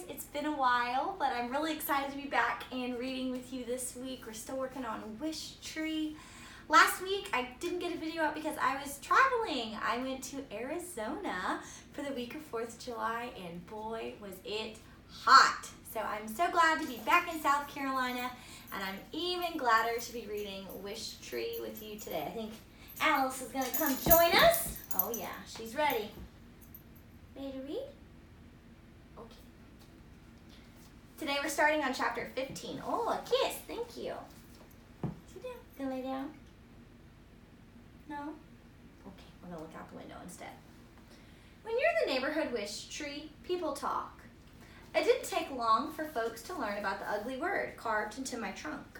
It's been a while, but I'm really excited to be back and reading with you this week. We're still working on Wishtree. Last week, I didn't get a video out because I was traveling. I went to Arizona for the week of 4th of July, and boy, was it hot. So I'm so glad to be back in South Carolina, and I'm even gladder to be reading Wishtree with you today. I think Alice is going to come join us. Oh yeah, she's ready. Ready to read? Okay. Today we're starting on chapter 15. Oh, a kiss. Thank you. Sit down. Gonna lay down? No? Okay, we're gonna look out the window instead. When you're the neighborhood Wishtree, people talk. It didn't take long for folks to learn about the ugly word carved into my trunk.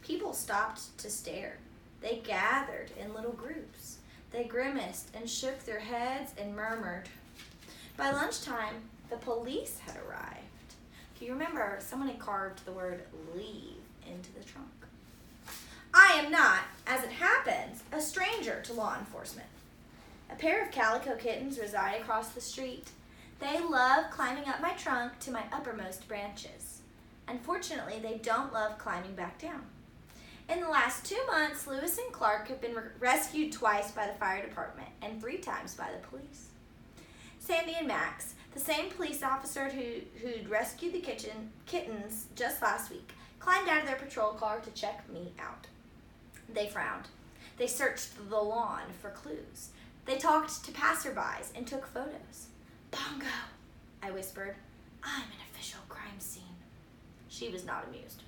People stopped to stare. They gathered in little groups. They grimaced and shook their heads and murmured. By lunchtime, the police had arrived. If you remember, someone had carved the word leave into the trunk. I am not, as it happens, a stranger to law enforcement. A pair of calico kittens reside across the street. They love climbing up my trunk to my uppermost branches. Unfortunately, they don't love climbing back down. In the last 2 months, Lewis and Clark have been rescued twice by the fire department and 3 times by the police. Sandy and Max, the same police officer who'd rescued the kittens just last week, climbed out of their patrol car to check me out. They frowned. They searched the lawn for clues. They talked to passerbys and took photos. Bongo, I whispered. I'm an official crime scene. She was not amused.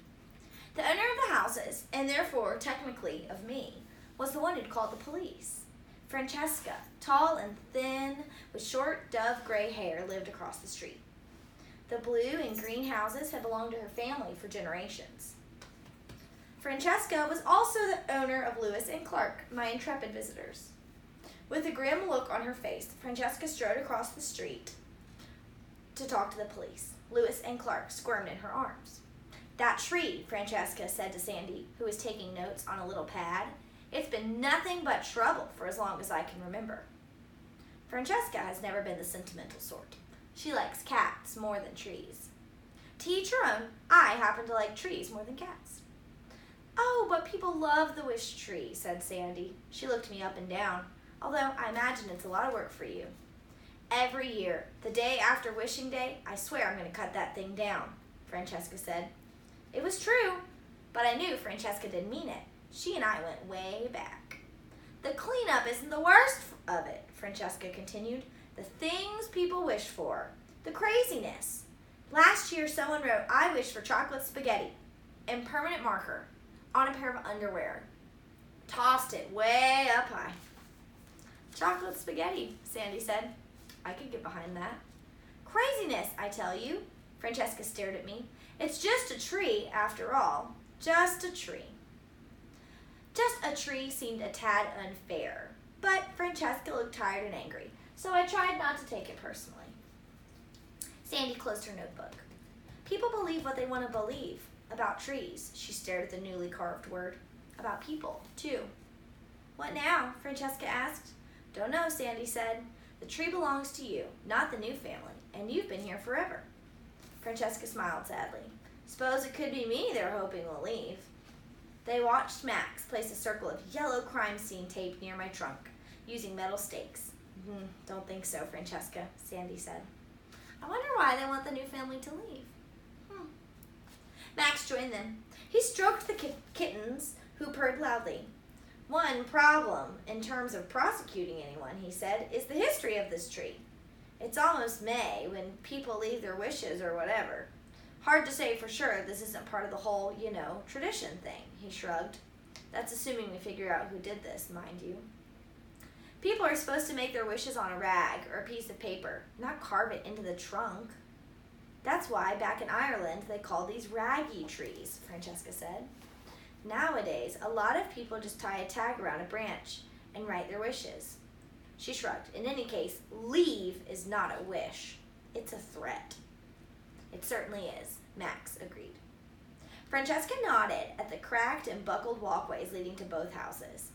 The owner of the houses, and therefore technically of me, was the one who'd called the police. Francesca, tall and thin, with short dove-gray hair, lived across the street. The blue and green houses had belonged to her family for generations. Francesca was also the owner of Lewis and Clark, my intrepid visitors. With a grim look on her face, Francesca strode across the street to talk to the police. Lewis and Clark squirmed in her arms. That tree, Francesca said to Sandy, who was taking notes on a little pad. It's been nothing but trouble for as long as I can remember. Francesca has never been the sentimental sort. She likes cats more than trees. To each her own, I happen to like trees more than cats. Oh, but people love the Wishtree, said Sandy. She looked me up and down, although I imagine it's a lot of work for you. Every year, the day after Wishing Day, I swear I'm going to cut that thing down, Francesca said. It was true, but I knew Francesca didn't mean it. She and I went way back. The cleanup isn't the worst of it, Francesca continued. The things people wish for. The craziness. Last year, someone wrote, I wish for chocolate spaghetti, in permanent marker, on a pair of underwear. Tossed it way up high. Chocolate spaghetti, Sandy said. I could get behind that. Craziness, I tell you. Francesca stared at me. It's just a tree, after all. Just a tree. Just a tree seemed a tad unfair, but Francesca looked tired and angry, so I tried not to take it personally. Sandy closed her notebook. People believe what they want to believe about trees. She stared at the newly carved word. About people, too. What now? Francesca asked. Don't know, Sandy said. The tree belongs to you, not the new family, and you've been here forever. Francesca smiled sadly. Suppose it could be me they're hoping will leave. They watched Max place a circle of yellow crime scene tape near my trunk, using metal stakes. Don't think so, Francesca, Sandy said. I wonder why they want the new family to leave. Max joined them. He stroked the kittens, who purred loudly. One problem, in terms of prosecuting anyone, he said, is the history of this tree. It's almost May, when people leave their wishes or whatever. Hard to say for sure this isn't part of the whole, tradition thing, he shrugged. That's assuming we figure out who did this, mind you. People are supposed to make their wishes on a rag or a piece of paper, not carve it into the trunk. That's why back in Ireland they call these raggy trees, Francesca said. Nowadays, a lot of people just tie a tag around a branch and write their wishes. She shrugged. In any case, leave is not a wish. It's a threat. It certainly is, Max agreed. Francesca nodded at the cracked and buckled walkways leading to both houses.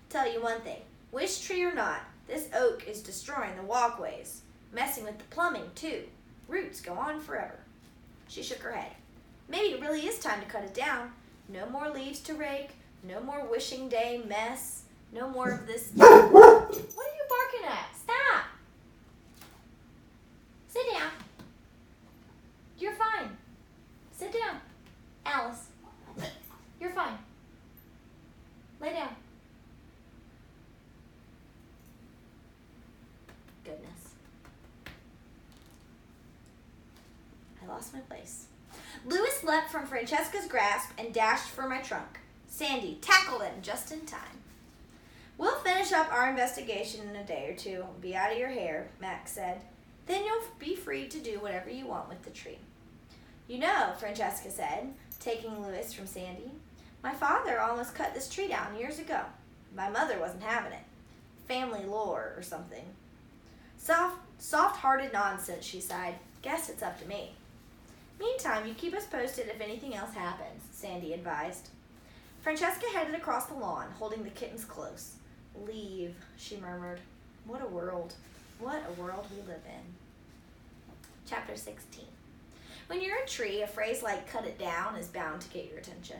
Tell you one thing, Wishtree or not, this oak is destroying the walkways, messing with the plumbing too. Roots go on forever. She shook her head. Maybe it really is time to cut it down. No more leaves to rake. No more wishing day mess. No more of this. What are you barking at? Stop. Sit down. You're fine. Sit down. Alice. You're fine. Lay down. Goodness. I lost my place. Louis leapt from Francesca's grasp and dashed for my trunk. Sandy tackled him just in time. We'll finish up our investigation in a day or two and be out of your hair, Max said. Then you'll be free to do whatever you want with the tree. You know, Francesca said, taking Louis from Sandy, my father almost cut this tree down years ago. My mother wasn't having it. Family lore or something. Soft-hearted nonsense, she sighed. Guess it's up to me. Meantime, you keep us posted if anything else happens, Sandy advised. Francesca headed across the lawn, holding the kittens close. Leave, she murmured. What a world. What a world we live in. Chapter 16. When you're a tree, a phrase like cut it down is bound to get your attention.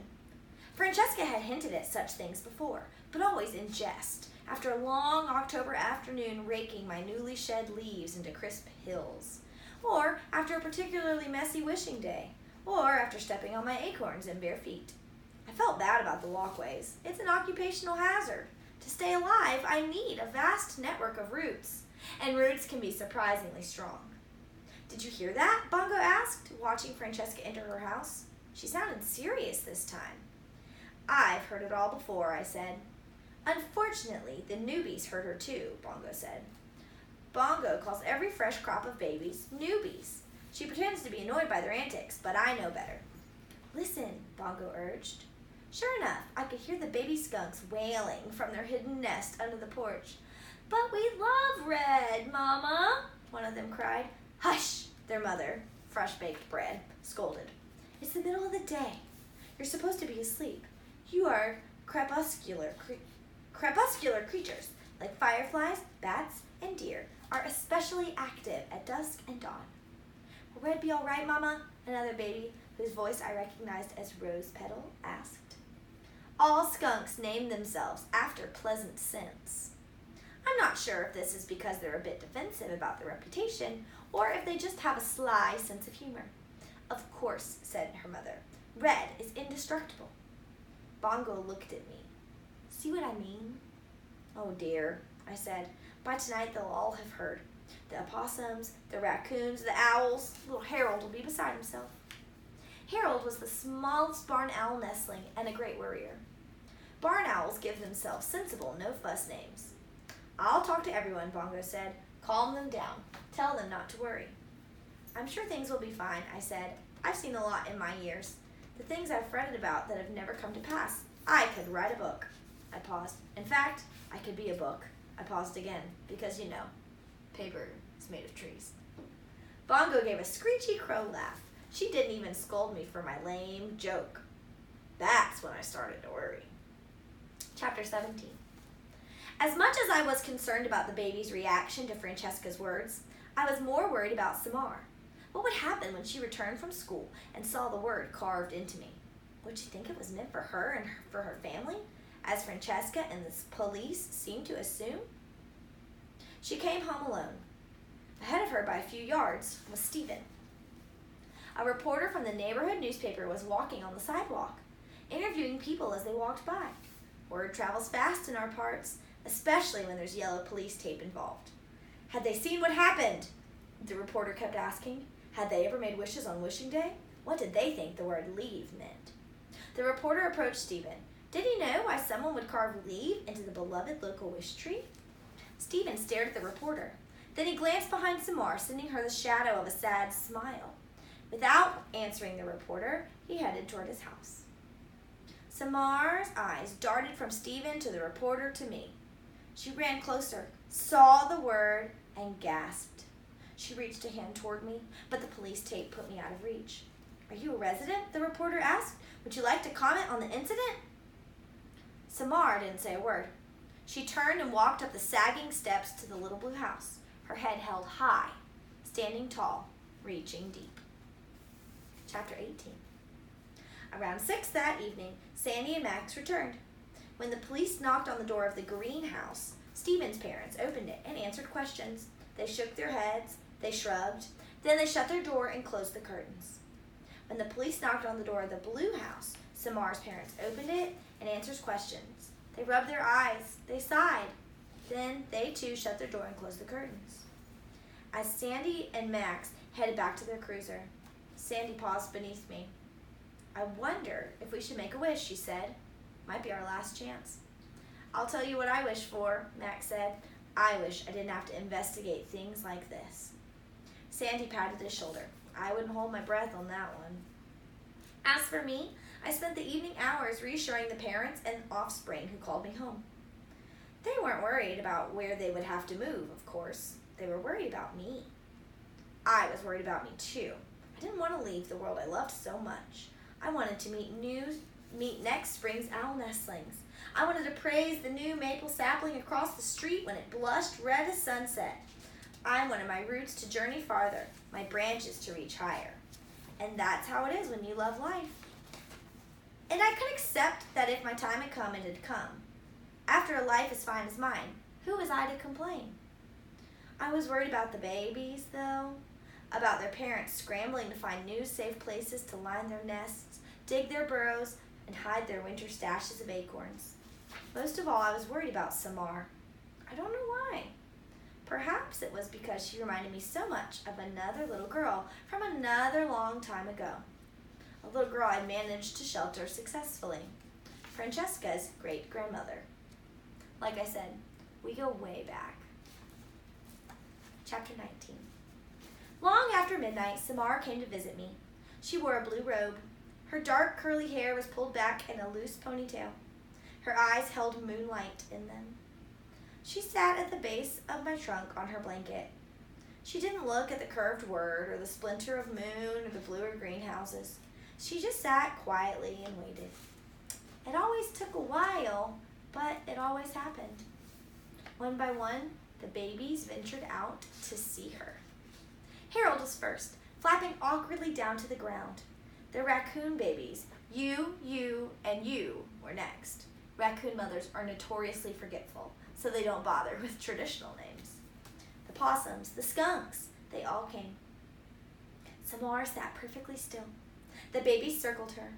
Francesca had hinted at such things before, but always in jest, after a long October afternoon raking my newly shed leaves into crisp hills, or after a particularly messy wishing day, or after stepping on my acorns in bare feet. I felt bad about the walkways. It's an occupational hazard. To stay alive, I need a vast network of roots, and roots can be surprisingly strong. Did you hear that? Bongo asked, watching Francesca enter her house. She sounded serious this time. I've heard it all before, I said. Unfortunately, the newbies heard her too, Bongo said. Bongo calls every fresh crop of babies newbies. She pretends to be annoyed by their antics, but I know better. Listen, Bongo urged. Sure enough, I could hear the baby skunks wailing from their hidden nest under the porch. But we love Red, Mama, one of them cried. Hush, their mother, fresh-baked bread, scolded. It's the middle of the day. You're supposed to be asleep. You are crepuscular creatures, like fireflies, bats, and deer, are especially active at dusk and dawn. Will Red be all right, Mama? Another baby, whose voice I recognized as Rose Petal, asked. All skunks name themselves after pleasant scents. I'm not sure if this is because they're a bit defensive about their reputation, or if they just have a sly sense of humor. Of course, said her mother, Red is indestructible. Bongo looked at me. See what I mean? Oh dear, I said. By tonight they'll all have heard. The opossums, the raccoons, the owls. Little Harold will be beside himself. Harold was the smallest barn owl nestling and a great worrier. Barn owls give themselves sensible, no-fuss names. I'll talk to everyone, Bongo said. Calm them down. Tell them not to worry. I'm sure things will be fine, I said. I've seen a lot in my years. The things I've fretted about that have never come to pass. I could write a book. I paused. In fact, I could be a book. I paused again, because, you know, paper is made of trees. Bongo gave a screechy crow laugh. She didn't even scold me for my lame joke. That's when I started to worry. Chapter 17. As much as I was concerned about the baby's reaction to Francesca's words, I was more worried about Samar. What would happen when she returned from school and saw the word carved into me? Would she think it was meant for her and for her family, as Francesca and the police seemed to assume? She came home alone. Ahead of her by a few yards was Stephen. A reporter from the neighborhood newspaper was walking on the sidewalk, interviewing people as they walked by. Word travels fast in our parts, especially when there's yellow police tape involved. Had they seen what happened? The reporter kept asking. Had they ever made wishes on wishing day? What did they think the word leave meant? The reporter approached Stephen. Did he know why someone would carve leave into the beloved local wish tree? Stephen stared at the reporter. Then he glanced behind Samar, sending her the shadow of a sad smile. Without answering the reporter, he headed toward his house. Samar's eyes darted from Stephen to the reporter to me. She ran closer, saw the word, and gasped. She reached a hand toward me, but the police tape put me out of reach. Are you a resident? The reporter asked. Would you like to comment on the incident? Samar didn't say a word. She turned and walked up the sagging steps to the little blue house, her head held high, standing tall, reaching deep. Chapter 18. Around 6 that evening, Sandy and Max returned. When the police knocked on the door of the greenhouse, Stephen's parents opened it and answered questions. They shook their heads, they shrugged, then they shut their door and closed the curtains. When the police knocked on the door of the blue house, Samar's parents opened it and answered questions. They rubbed their eyes, they sighed. Then they too shut their door and closed the curtains. As Sandy and Max headed back to their cruiser, Sandy paused beneath me. I wonder if we should make a wish, she said. Might be our last chance. I'll tell you what I wish for, Max said. I wish I didn't have to investigate things like this. Sandy patted his shoulder. I wouldn't hold my breath on that one. As for me, I spent the evening hours reassuring the parents and offspring who called me home. They weren't worried about where they would have to move, of course. They were worried about me. I was worried about me too. I didn't want to leave the world I loved so much. I wanted to meet next spring's owl nestlings. I wanted to praise the new maple sapling across the street when it blushed red as sunset. I wanted my roots to journey farther, my branches to reach higher. And that's how it is when you love life. And I could accept that if my time had come, it had come. After a life as fine as mine, who was I to complain? I was worried about the babies, though, about their parents scrambling to find new safe places to line their nests, dig their burrows, and hide their winter stashes of acorns. Most of all, I was worried about Samar. I don't know why. Perhaps it was because she reminded me so much of another little girl from another long time ago. A little girl I managed to shelter successfully. Francesca's great-grandmother. Like I said, we go way back. Chapter 19. Long after midnight, Samar came to visit me. She wore a blue robe. Her dark curly hair was pulled back in a loose ponytail. Her eyes held moonlight in them. She sat at the base of my trunk on her blanket. She didn't look at the curved word or the splinter of moon or the blue or green houses. She just sat quietly and waited. It always took a while, but it always happened. One by one, the babies ventured out to see her. Harold was first, flapping awkwardly down to the ground. The raccoon babies, you, and you, were next. Raccoon mothers are notoriously forgetful, so they don't bother with traditional names. The possums, the skunks, they all came. Samar sat perfectly still. The babies circled her.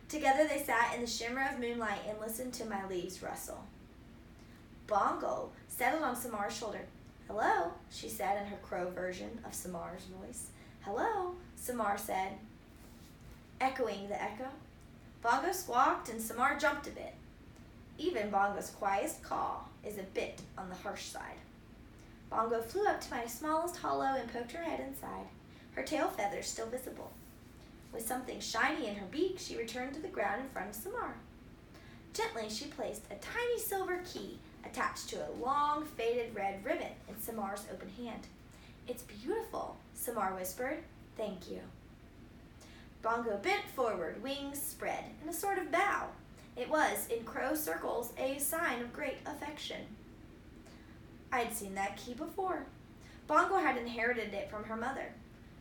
Together they sat in the shimmer of moonlight and listened to my leaves rustle. Bongo settled on Samar's shoulder. Hello, she said in her crow version of Samar's voice. Hello, Samar said, echoing the echo. Bongo squawked and Samar jumped a bit. Even Bongo's quietest caw is a bit on the harsh side. Bongo flew up to my smallest hollow and poked her head inside, her tail feathers still visible. With something shiny in her beak, she returned to the ground in front of Samar. Gently, she placed a tiny silver key attached to a long, faded red ribbon in Samar's open hand. It's beautiful, Samar whispered. Thank you. Bongo bent forward, wings spread, in a sort of bow. It was, in crow circles, a sign of great affection. I'd seen that key before. Bongo had inherited it from her mother.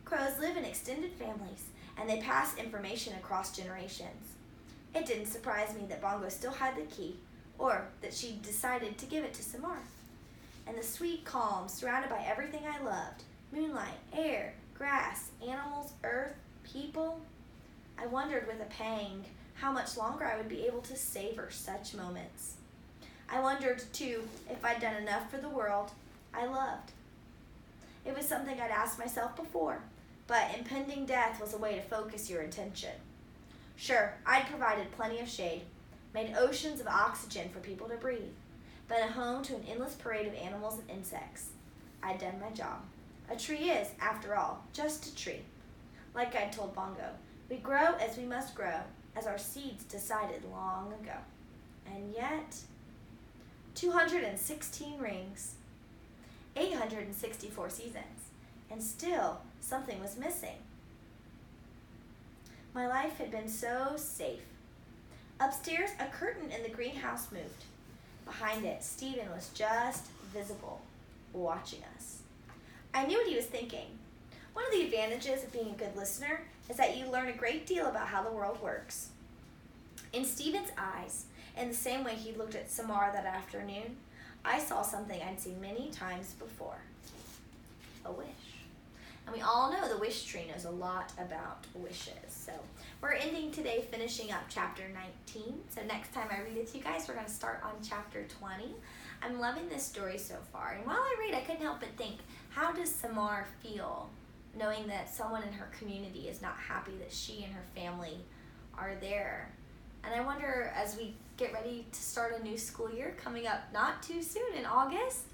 Crows live in extended families, and they pass information across generations. It didn't surprise me that Bongo still had the key, or that she decided to give it to Samar. And the sweet calm, surrounded by everything I loved, moonlight, air, grass, animals, earth, people, I wondered with a pang how much longer I would be able to savor such moments. I wondered, too, if I'd done enough for the world I loved. It was something I'd asked myself before, but impending death was a way to focus your attention. Sure, I'd provided plenty of shade, made oceans of oxygen for people to breathe, been a home to an endless parade of animals and insects. I'd done my job. A tree is, after all, just a tree. Like I'd told Bongo, we grow as we must grow, as our seeds decided long ago. And yet, 216 rings, 864 seasons, and still something was missing. My life had been so safe. Upstairs, a curtain in the greenhouse moved. Behind it, Stephen was just visible, watching us. I knew what he was thinking. One of the advantages of being a good listener is that you learn a great deal about how the world works. In Stephen's eyes, in the same way he looked at Samar that afternoon, I saw something I'd seen many times before. A wish. And we all know the Wishtree knows a lot about wishes. So we're ending today finishing up chapter 19. So next time I read it to you guys, we're going to start on chapter 20. I'm loving this story so far. And while I read, I couldn't help but think, how does Samar feel knowing that someone in her community is not happy that she and her family are there? And I wonder, as we get ready to start a new school year coming up not too soon in August,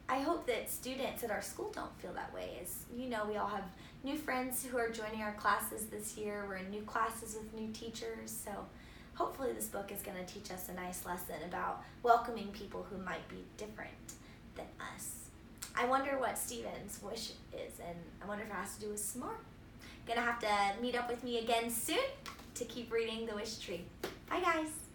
I hope that students at our school don't feel that way. As you know, we all have new friends who are joining our classes this year. We're in new classes with new teachers. So hopefully this book is going to teach us a nice lesson about welcoming people who might be different than us. I wonder what Stephen's wish is, and I wonder if it has to do with Samar. Gonna have to meet up with me again soon to keep reading the Wishtree. Bye guys.